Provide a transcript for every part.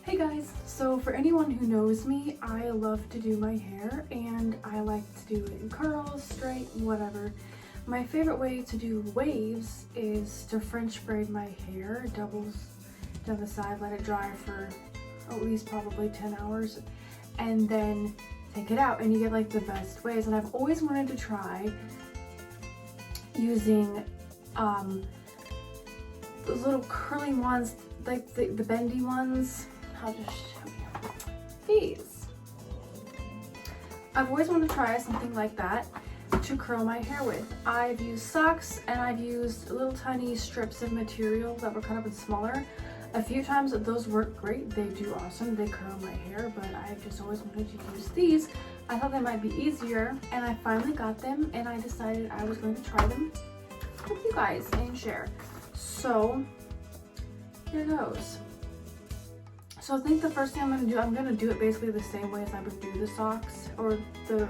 Hey guys, so for anyone who knows me, I love to do my hair and I like to do it in curls, straight, whatever. My favorite way to do waves is to French braid my hair, doubles down the side, let it dry for at least probably 10 hours, and then take it out and you get like the best waves. And I've always wanted to try using those little curling ones, like the bendy ones. I'll just show you these. I've always wanted to try something like that to curl my hair with. I've used socks and I've used little tiny strips of material that were cut up and smaller. A few times those work great, they do awesome, they curl my hair, but I've just always wanted to use these. I thought they might be easier and I finally got them and I decided I was going to try them with you guys and share. So here goes. So I think the first thing I'm gonna do it basically the same way as I would do the socks or the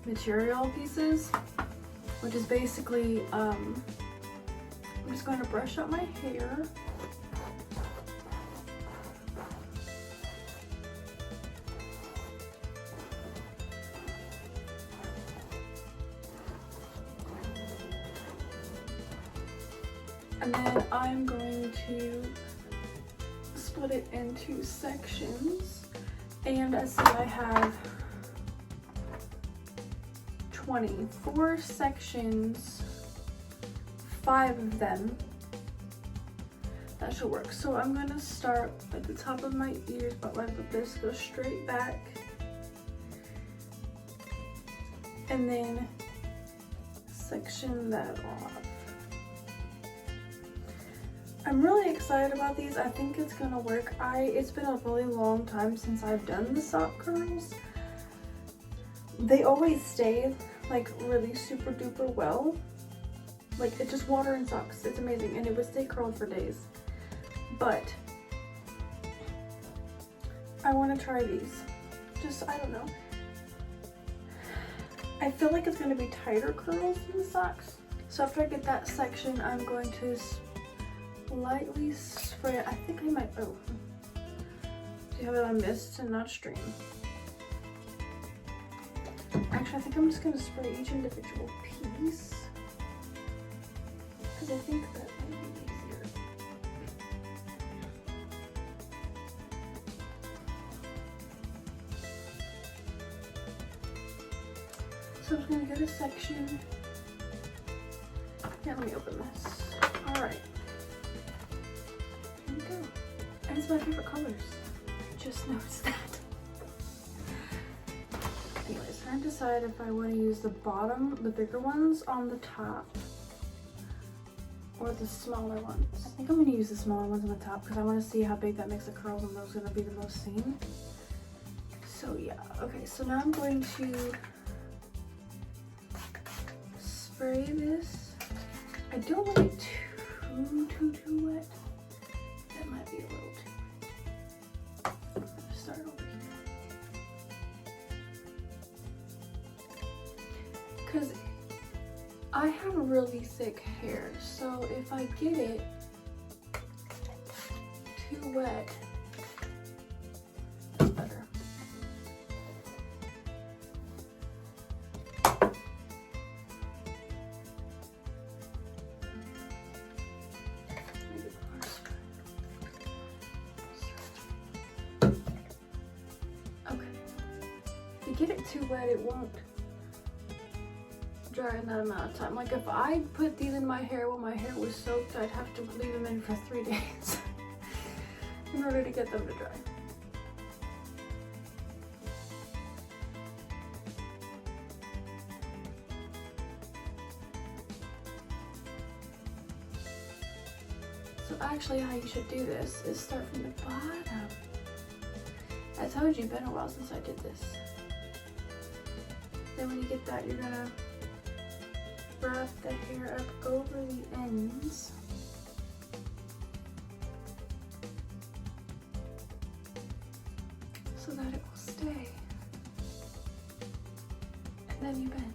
material pieces, which is basically, I'm just going to brush out my hair. And then I'm going to split it into sections, and I see I have 24 sections, 5 of them. That should work. So I'm gonna start at the top of my ears, but like this, go straight back, and then section that off. I'm really excited about these. I think it's gonna work. It's been a really long time since I've done the sock curls. They always stay like really super duper well. Like it's just water and socks. It's amazing and it would stay curled for days. But I wanna try these. Just, I don't know. I feel like it's gonna be tighter curls than the socks. So after I get that section, I'm going to lightly spray it. I think I might, do you have it on mist and not stream? Actually, I think I'm just gonna spray each individual piece because I think that might be easier. So I'm just gonna get a section. Yeah, let me open this. All right. And it's my favorite colors. Just noticed that. Anyways, trying to decide if I want to use the bottom, the bigger ones on the top, or the smaller ones. I think I'm going to use the smaller ones on the top because I want to see how big that makes the curls and those are going to be the most seen. So yeah, okay, so now I'm going to spray this. I don't want it too wet. That might be a little too. Start over here. Because I have really thick hair, so if I get it too wet, that's better. Get it too wet, it won't dry in that amount of time. Like if I put these in my hair when my hair was soaked, I'd have to leave them in for 3 days in order to get them to dry. So actually how you should do this is start from the bottom. I told you, it's been a while since I did this. Then when you get that, you're gonna wrap the hair up over the ends. So that it will stay. And then you bend.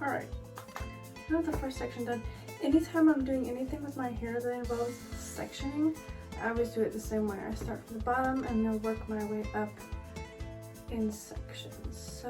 Alright, now the first section done. Anytime I'm doing anything with my hair that involves sectioning, I always do it the same way. I start from the bottom and then work my way up in sections.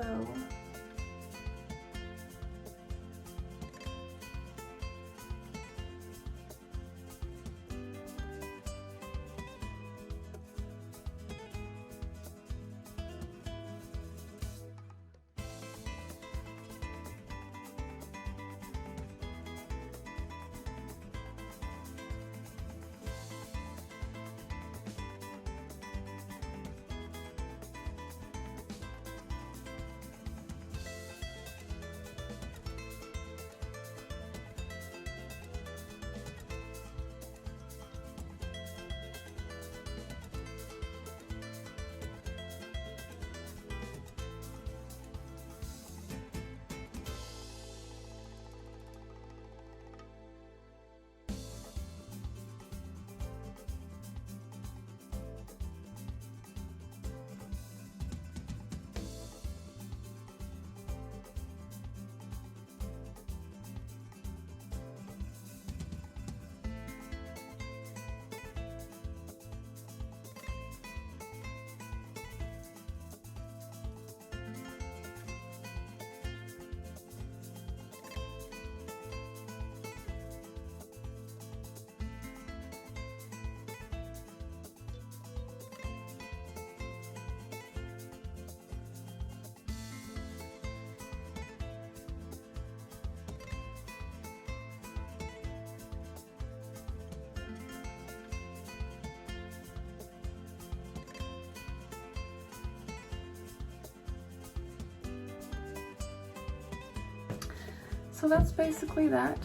So that's basically that.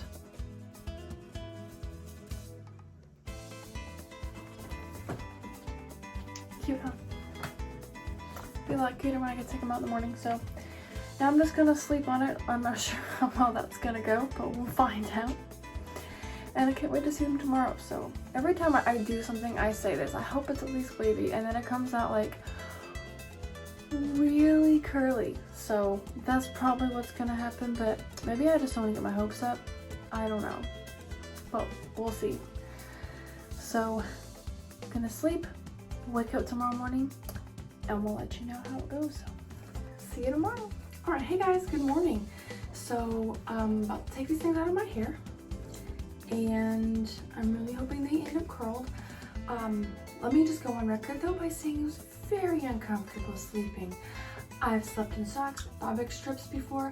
Cute, huh? Be a lot cuter when I get to take them out in the morning. So now I'm just gonna sleep on it. I'm not sure how well that's gonna go, but we'll find out. And I can't wait to see them tomorrow. So every time I do something, I say this. I hope it's at least wavy, and then it comes out like really curly. So that's probably what's gonna happen, but maybe I just don't want to get my hopes up. I don't know, but we'll see. So I'm gonna sleep, wake up tomorrow morning, and we'll let you know how it goes. See you tomorrow. All right, hey guys, good morning. So I'm about to take these things out of my hair, and I'm really hoping they end up curled. Let me just go on record though by saying it was very uncomfortable sleeping. I've slept in socks with fabric strips before.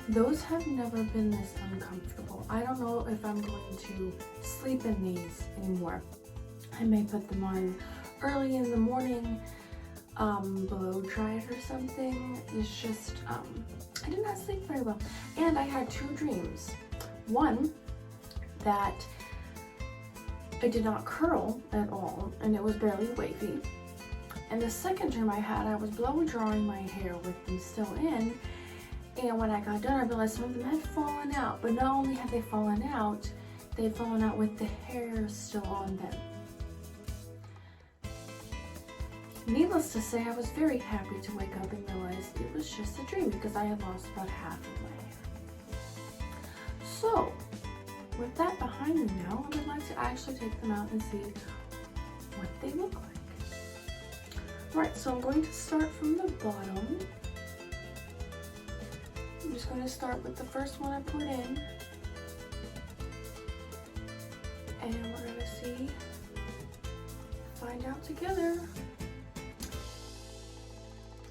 Those have never been this uncomfortable. I don't know if I'm going to sleep in these anymore. I may put them on early in the morning, blow dry it or something. It's just, I did not sleep very well. And I had two dreams. One, that it did not curl at all and it was barely wavy. And the second dream I had, I was blow drying my hair with them still in, and when I got done I realized some of them had fallen out. But not only had they fallen out, they had fallen out with the hair still on them. Needless to say, I was very happy to wake up and realize it was just a dream because I had lost about half of my hair. So with that behind me now, I would like to actually take them out and see what they look like. Alright, so I'm going to start from the bottom. I'm just going to start with the first one I put in. And we're going to see, find out together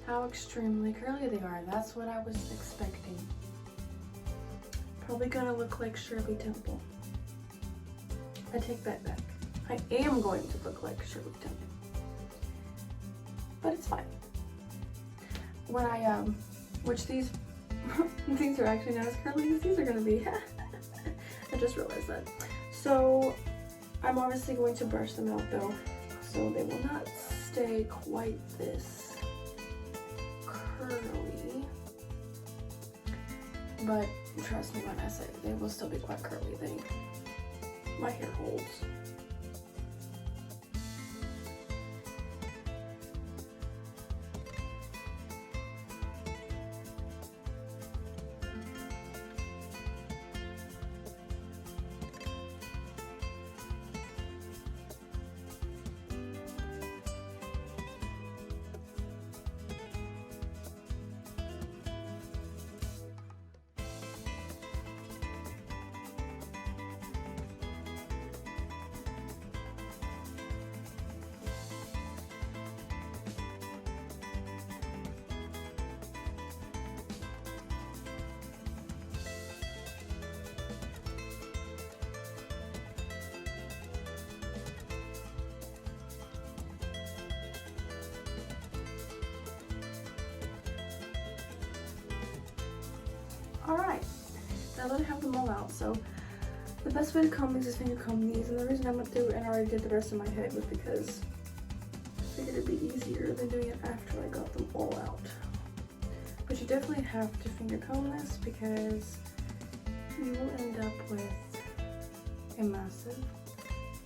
how extremely curly they are. That's what I was expecting. Probably gonna look like Shirley Temple. I take that back. I am going to look like Shirley Temple. But it's fine. When I, which these are actually not as curly as these are gonna be. I just realized that. So I'm obviously going to brush them out though, so they will not stay quite this curly. But trust me when I say they will still be quite curly. My hair holds. Alright, now that I have them all out, so the best way to comb these is finger comb these, and the reason I went through and already did the rest of my head was because I figured it'd be easier than doing it after I got them all out. But you definitely have to finger comb this because you will end up with a massive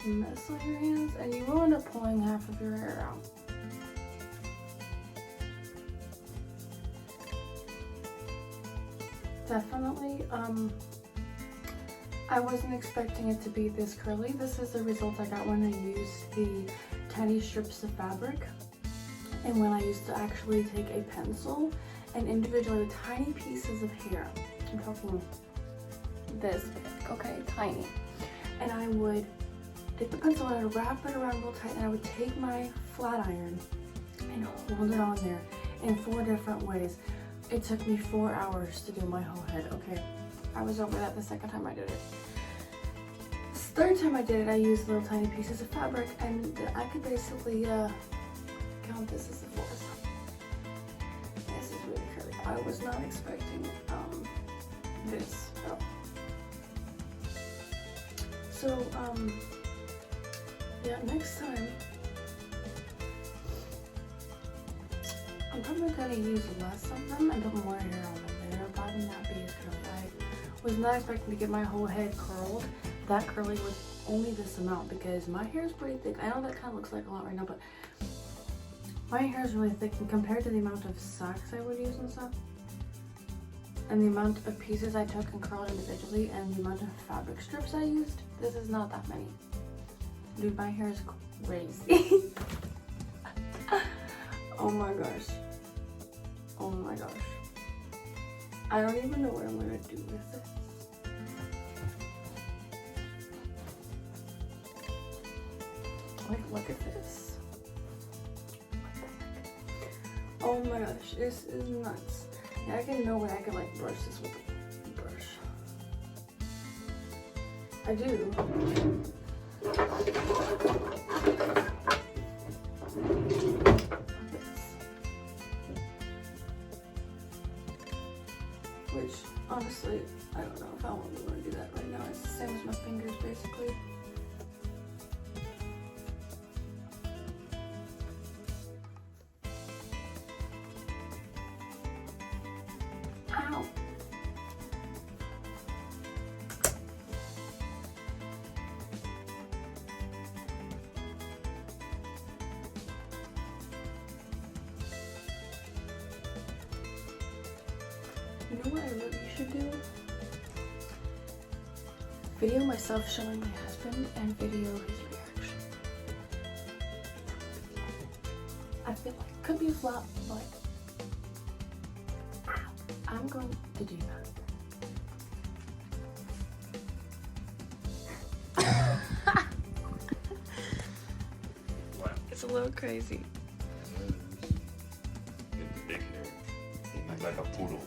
mess on your hands, and you will end up pulling half of your hair out. Definitely, I wasn't expecting it to be this curly. This is the result I got when I used the tiny strips of fabric, and when I used to actually take a pencil and individually with tiny pieces of hair. I'm talking this big, okay, tiny. And I would take the pencil and I would wrap it around real tight, and I would take my flat iron and hold it on there in 4 different ways. It took me 4 hours to do my whole head, okay? I was over that the second time I did it. The third time I did it, I used little tiny pieces of fabric, and I could basically count this as a fourth. This is really curly. I was not expecting this at all. So, yeah, next time, I'm probably gonna use less of them and put more hair on them. They'll probably not be as curly. I was not expecting to get my whole head curled that curly with only this amount because my hair is pretty thick. I know that kind of looks like a lot right now, but my hair is really thick, and compared to the amount of socks I would use and stuff, and the amount of pieces I took and curled individually, and the amount of fabric strips I used, this is not that many. Dude, my hair is crazy. Oh my gosh. Oh my gosh. I don't even know what I'm gonna do with it. Like, look at this. What the heck? Oh my gosh, this is nuts. Yeah, I can know when I can like brush this with a brush. I do. Which, honestly, I don't know if I want to do that right now. It's the same as my fingers, basically. Ow! You know what I really should do? Video myself showing my husband and video his reaction. I feel like it could be a flop, but I'm going to do that. What? It's a little crazy. Get the big hair. You look like a poodle.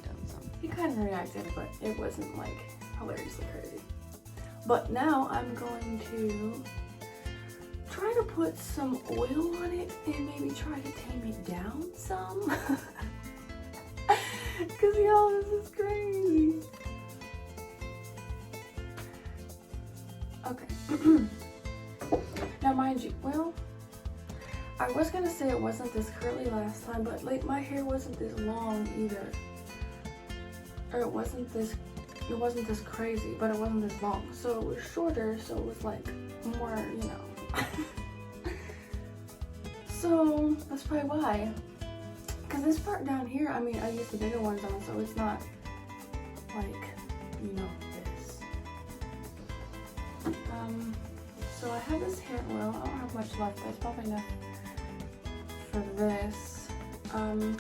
He kind of reacted, but it wasn't like hilariously crazy. But now I'm going to try to put some oil on it and maybe try to tame it down some. Cause y'all, this is crazy. Okay. Now mind you, well, I was gonna say it wasn't this curly last time, but like my hair wasn't this long either. Or it wasn't this crazy, but it wasn't this long. So it was shorter, so it was like more, you know. So that's probably why. Cause this part down here, I mean, I used the bigger ones on, so it's not like, you know, this. So I have this hair oil. I don't have much left, but it's probably enough for this. I'm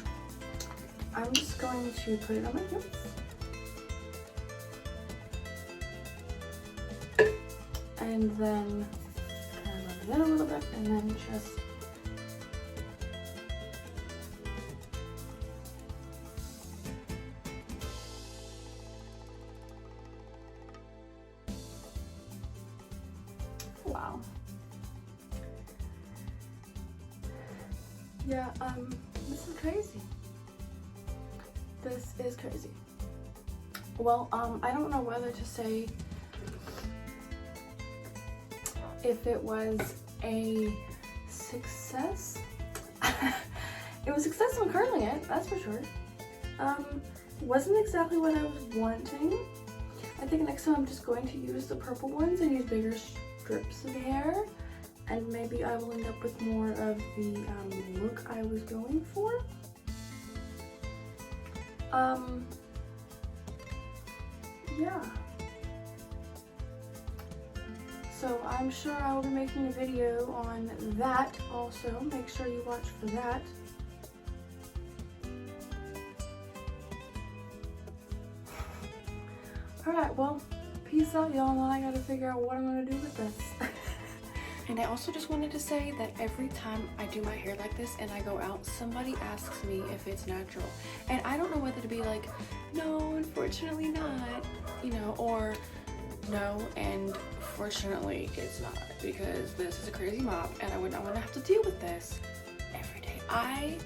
just going to put it on my hips. And then kind of rub it in a little bit, and then just wow. Yeah, this is crazy. This is crazy. Well, I don't know whether to say if it was a success. It was successful curling it, that's for sure. Wasn't exactly what I was wanting. I think next time I'm just going to use the purple ones and use bigger strips of hair, and maybe I will end up with more of the look I was going for. Yeah. So I'm sure I will be making a video on that also. Make sure you watch for that. Alright, well, peace out, y'all. Now I gotta figure out what I'm gonna do with this. And I also just wanted to say that every time I do my hair like this and I go out, somebody asks me if it's natural. And I don't know whether to be like, no, unfortunately not, you know, or no, and fortunately it's not, because this is a crazy mop and I would not want to have to deal with this every day. I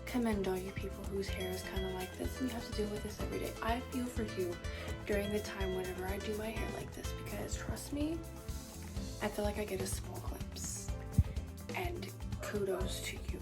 commend all you people whose hair is kind of like this and you have to deal with this every day. I feel for you during the time whenever I do my hair like this, because trust me, I feel like I get a small glimpse, and kudos to you.